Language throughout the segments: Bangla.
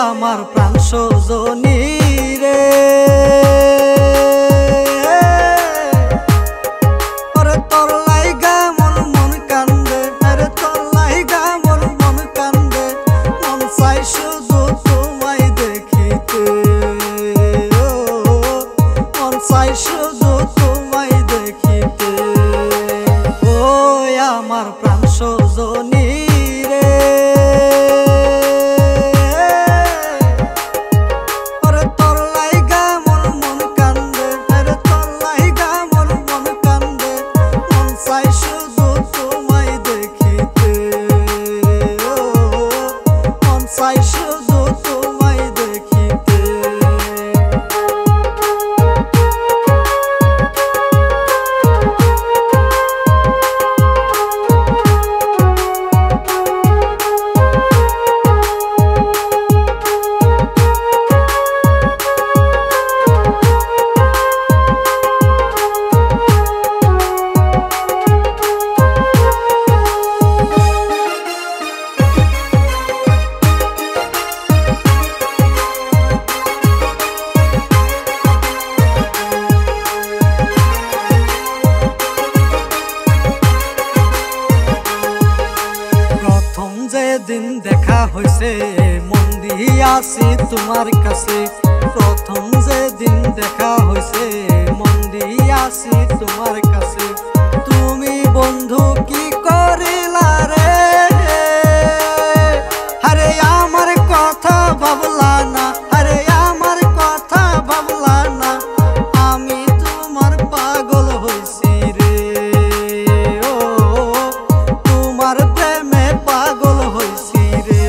আমার প্রাণ সজনী রে ওরে তোর লাইগা মোর মন কান্দে আরে তোর লাইগা মোর মন কান্দে মন চাই শুধু তোমায় দেখিতে মন চাই শুধু তোমায় দেখিতে ও আমার প্রাণ সজনী যেদিন দেখা হইছে মন দিয়াছি তোমার কাছে প্রথম যেদিন দেখা হইছে মন দিয়াছি তোমার কাছে তুমি বন্ধু কি করিলা রে আরে আমার কথা ভাবলা না আরে আমার কথা ভাবলা না আমি তোমার পাগল হইছি রে ও তোমার প্রেমে পাগল হইছি রে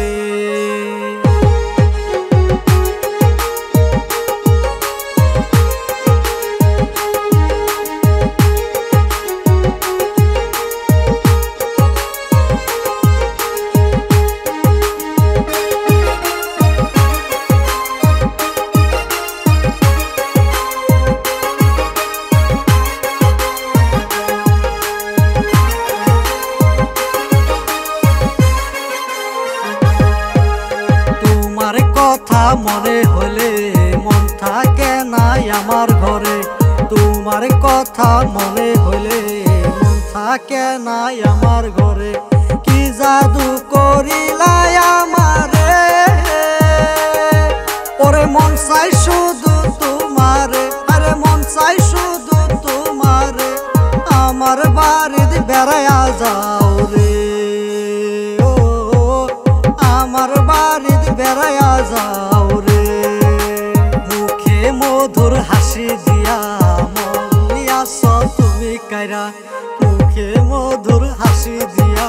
কথা মনে হলে মন থাকে নাই আমার ঘরে তোমার কথা মনে হলে মন থাকে নাই আমার ঘরে কি জাদু করিলাই আমারে ওরে মন চাই শুধু তোমারে আরে মন চাই শুধু তোমারে আমার বাড়িতে বেড়াইয়া যাও রে ও আমার বাড়িতে বেড়াইয়া যাও রে মুখে মধুর হাসি দিয়া মন নিয়াছ তুমি কাইরা মুখে মধুর হাসি দিয়া